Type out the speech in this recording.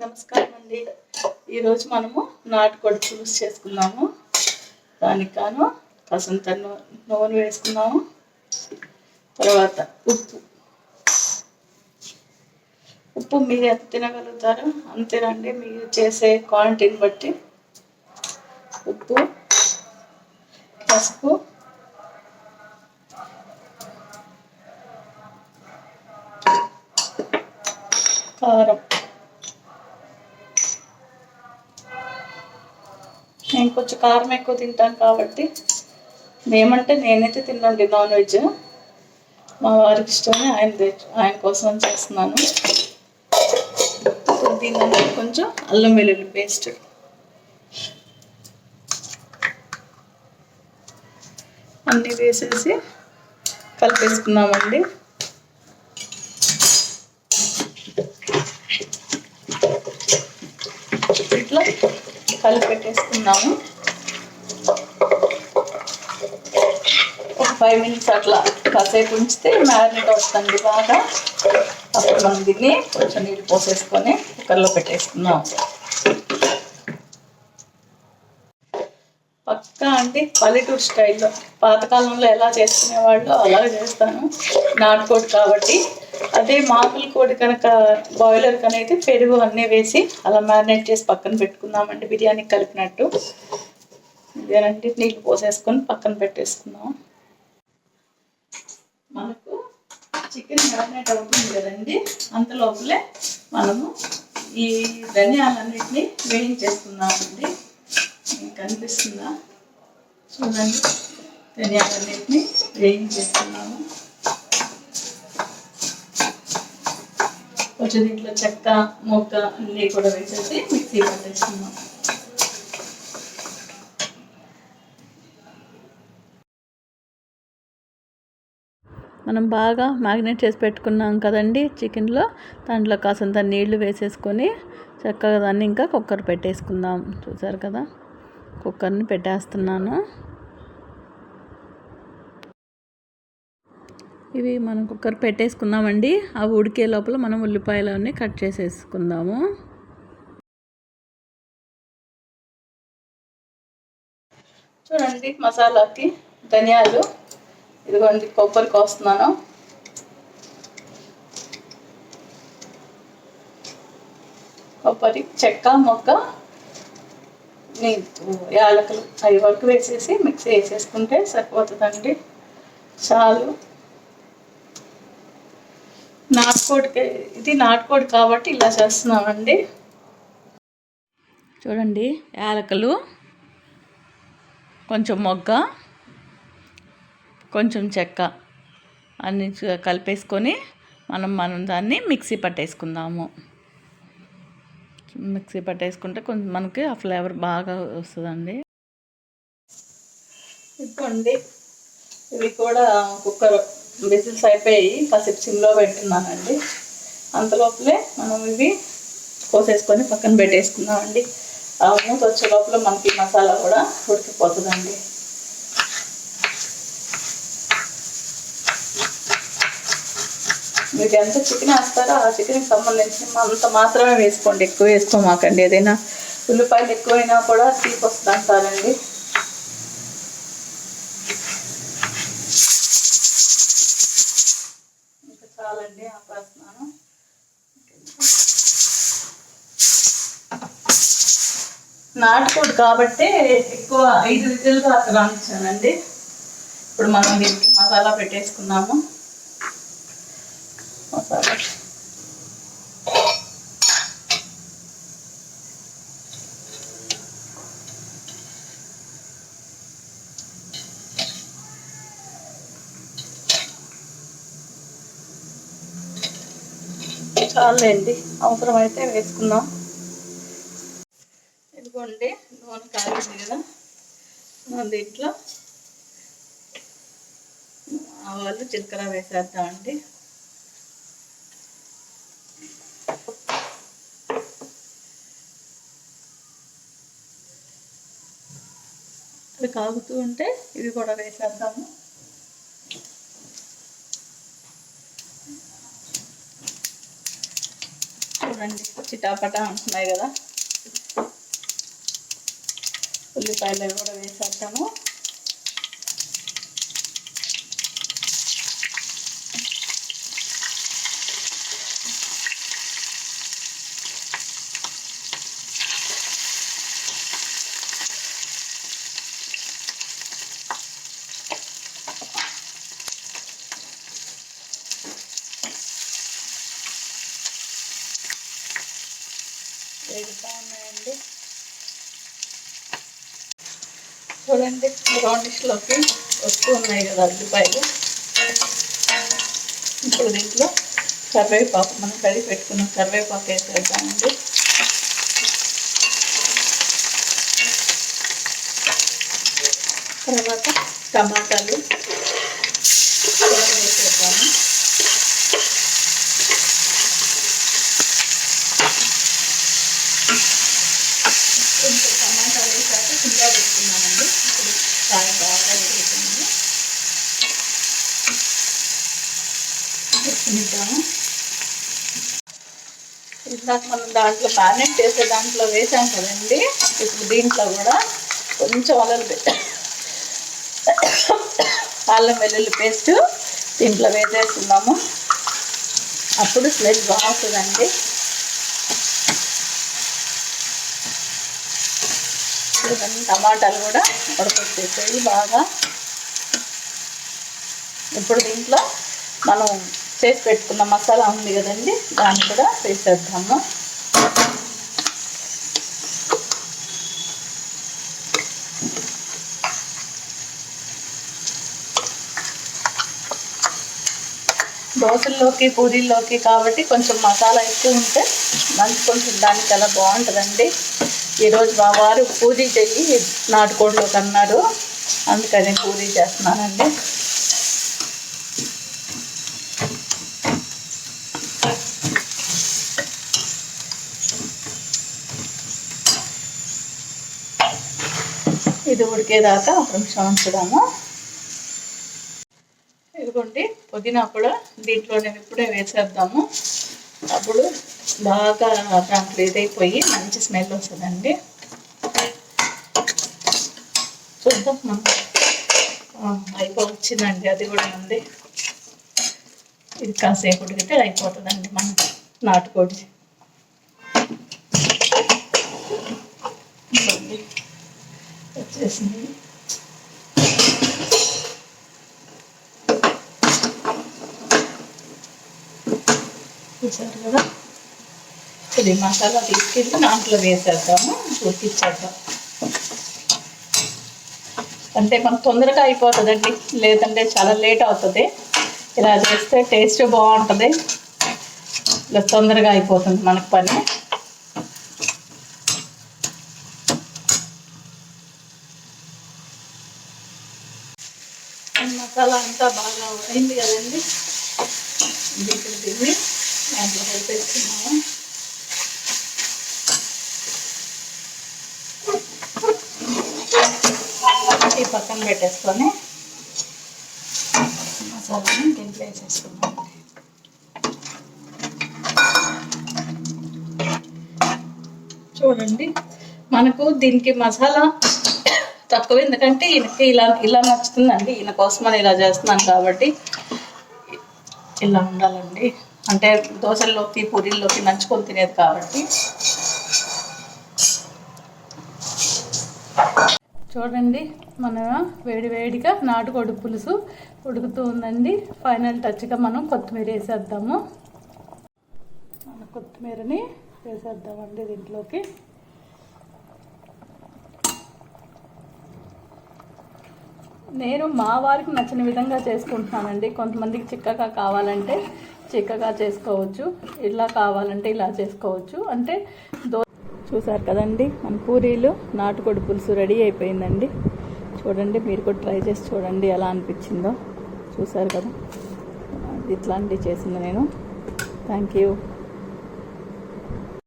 నమస్కారం అండి. ఈరోజు మనము నాటుకోడి పులుసు చేసుకుందాము. దానికి కాను కాసంత నూనె వేసుకున్నాము. తర్వాత ఉప్పు మీరు ఎంత తినగలుగుతారో అంతేనండి, మీరు చేసే క్వాంటిటీని బట్టి ఉప్పు, పసుపు, కారం. నేను కొంచెం కారం ఎక్కువ తింటాను కాబట్టి నేనైతే తినండి నాన్ వెజ్. మా వారికి ఇష్టమే, ఆయన కోసం చేస్తున్నాను. దీనిలో కొంచెం అల్లం వెల్లుల్లి పేస్ట్ అన్నీ వేసేసి కలిపేసుకున్నామండి. ఇట్లా కలిపెట్టేసుకున్నాము. ఒక 5 minutes అట్లా కాసేపు ఉంచితే మ్యారినేట్ అవుతుంది బాగా. అప్పుడు మనం దీన్ని కొంచెం నీళ్ళు పోసేసుకొని కుక్కర్లో పెట్టేసుకున్నాం. పక్కా అండి పల్లెటూరు స్టైల్లో పాతకాలంలో ఎలా చేసుకునేవాళ్ళు అలా చేస్తాను. నాటుకోడి కాబట్టి. అదే మామూలు కోడి కనుక బాయిలర్ కనైతే పెరుగు అన్నీ వేసి అలా మ్యారినేట్ చేసి పక్కన పెట్టుకుందామండి, బిర్యానీకి కలిపినట్టు. ఇదేనండి, నీళ్ళు పోసేసుకొని పక్కన పెట్టేసుకుందాం. మనకు చికెన్ మ్యారినేట్ అవుతుంది కదండి, అంతలోపలే మనము ఈ ధనియాలన్నింటినీ వేయించేసుకుందామండి. మీకు కనిపిస్తుందా? చూడండి, ధనియాలన్నింటినీ వేయించేసుకున్నాము. కొంచెం దీంట్లో చెక్క మొగ్గ అన్నీ కూడా వేసేసి మిక్సీ పట్టేసుకున్నాం. మనం బాగా మ్యారినేట్ చేసి పెట్టుకున్నాం కదండి చికెన్లో, దాంట్లో కాసంత నీళ్లు వేసేసుకొని చక్కగా దాన్ని ఇంకా కుక్కర్ పెట్టేసుకుందాం. చూసారు కదా, కుక్కర్ని పెట్టేస్తున్నాను. ఇవి మనం కుక్కర్ పెట్టేసుకుందామండి. ఆ ఉడికే లోపల మనం ఉల్లిపాయలన్నీ కట్ చేసేసుకుందాము. చూడండి, మసాలాకి ధనియాలు, ఇదిగోండి కొబ్బరి కోస్తున్నాను. కొబ్బరి, చెక్క మొగ్గ, యాలకులు అవి వరకు వేసేసి మిక్సీ వేసేసుకుంటే సరిపోతుందండి, చాలు. ఇది నాటుకోడి కాబట్టి ఇలా చేస్తున్నామండి. చూడండి, యాలకులు, కొంచెం మొగ్గ, కొంచెం చెక్క అన్ని కలిపేసుకొని మనం దాన్ని మిక్సీ పట్టేసుకుందాము. మిక్సీ పట్టేసుకుంటే కొంచెం మనకి ఆ ఫ్లేవర్ బాగా వస్తుందండి. ఇదిగోండి, ఇవి కూడా కుక్కర్ విజిల్స్ అయిపోయి కాసేపు సిమ్లో పెట్టున్నానండి. అంతలోపలే మనం ఇవి కోసేసుకొని పక్కన పెట్టేసుకుందామండి. ఆ మూత వచ్చే లోపల మనకి మసాలా కూడా ఉడికిపోతుందండి. మీకు ఎంత చికెన్ వేస్తారో ఆ చికెన్కి సంబంధించి అంత మాత్రమే వేసుకోండి, ఎక్కువ వేసుకోమాకండి. ఏదైనా ఉల్లిపాయలు ఎక్కువైనా కూడా తీపి వస్తుంది అంటారండి. ఇంకా చాలండి, ఆపేస్తున్నాను. నాటుకోడి కాబట్టి ఎక్కువ 5 విజిల్స్ అక్కడ రానిచ్చానండి. ఇప్పుడు మనం దీనికి మసాలా పెట్టేసుకున్నాము. మసాలా చాలండి, అవసరమైతే వేసుకుందాం. ఇదిగోండి, నూనె కాగింది కదా, దీంట్లో ఆవాలు జీలకర్ర వేసేద్దామండి. అవి కాగుతూ ఉంటే ఇవి కూడా వేసేద్దాము. చూడండి చిటాపటా అంటున్నాయి కదా. ఉల్లిపాయలు కూడా వేసేద్దాము. వేగుతూ ఉన్నాయండి. చూడండి బ్రౌనిష్లోకి వస్తూ ఉన్నాయి కదా ఉల్లిపాయలు. ఇప్పుడు దీంట్లో కరివేపాకు, మనం కడిగి పెట్టుకున్న కరివేపాకు వేసేద్దామండి. తర్వాత టమాటాలు వేసేద్దాము. కొంచెం టమాటాలు వేసాక కింద పెట్టుకున్నామండి. ఇప్పుడు కాయ బాగా వేగుతుంది. వేసుకునిద్దాము. ఇందాక మనం దాంట్లో మ్యారినేట్ చేసే దాంట్లో వేసాం కదండి. ఇప్పుడు దీంట్లో కూడా కొంచెం అల్లం వెల్లుల్లి పేస్ట్ దీంట్లో వేసేస్తున్నాము. అప్పుడు స్మెల్ బాగుంటుందండి. టమాటాలు కూడా ఉడకొచ్చేసాయి బాగా. ఇప్పుడు దీంట్లో మనం చేసి పెట్టుకున్న మసాలా ఉంది కదండి, దాన్ని కూడా వేసేద్దాము. దోశల్లోకి పూరీల్లోకి కాబట్టి కొంచెం మసాలా ఎక్కువ ఉంటే కొంచెం దానికి చాలా బాగుంటుందండి. ఈరోజు మా వారు పూరీ చెయ్యి నాటుకోడిలోకి అన్నారు, అందుకని పూరీ చేస్తున్నానండి. ఇది ఉడికేదాకా ఒక నిమిషం ఉంచుదాము. ఇదిగోండి పుదీనా కూడా దీంట్లోనే ఇప్పుడే వేసేద్దాము. అప్పుడు బాగా దాంట్లో ఇదైపోయి మంచి స్మెల్ వస్తుందండి. చూద్దాం, వచ్చిందండి. అది కూడా ఉంది. ఇది కాసేపు ఉడికితే అయిపోతుందండి మన నాటుకోడి. వచ్చేసింది. చూసారు కదా. ఇది మసాలా తీసుకెళ్ళి దాంట్లో వేసేద్దాము, ఉడికిచ్చేద్దాం. అంటే మనకు తొందరగా అయిపోతుందండి, లేదంటే చాలా లేట్ అవుతుంది. ఇలా చేస్తే టేస్ట్ బాగుంటుంది, ఇలా తొందరగా అయిపోతుంది మనకు పని. మసాలా అంతా బాగా అయింది కదండి. ఇప్పుడు దీన్ని దాంట్లో కలిపేస్తున్నాము. ఈ పక్కన పెట్టేసుకొని మసాలాని దీంట్లో వేసేసుకున్నాం. చూడండి మనకు దీనికి మసాలా తక్కువ, ఎందుకంటే ఈయనకి ఇలా నచ్చుతుందండి. ఈయన కోసమని ఇలా చేస్తున్నాను కాబట్టి ఇలా ఉండాలండి. అంటే దోశల్లోకి పూరీల్లోకి నంచుకొని తినేది కాబట్టి. చూడండి మన వేడివేడిగా నాటుకోడి పులుసు ఉడుకుతూ ఉందండి. ఫైనల్ టచ్గా మనం కొత్తిమీర వేసేద్దాము. మన కొత్తిమీరని వేసేద్దామండి దీంట్లోకి. నేను మా వారికి నచ్చిన విధంగా చేసుకుంటున్నానండి. కొంతమందికి చిక్కగా కావాలంటే చిక్కగా చేసుకోవచ్చు, ఇలా కావాలంటే ఇలా చేసుకోవచ్చు. అంటే చూసారు కదండి, మన పూరీలు నాటుకోడి పులుసు రెడీ అయిపోయిందండి. చూడండి, మీరు కూడా ట్రై చేసి చూడండి ఎలా అనిపించిందో. చూసారు కదా, ఇట్లాంటివి చేసింది నేను. Thank you.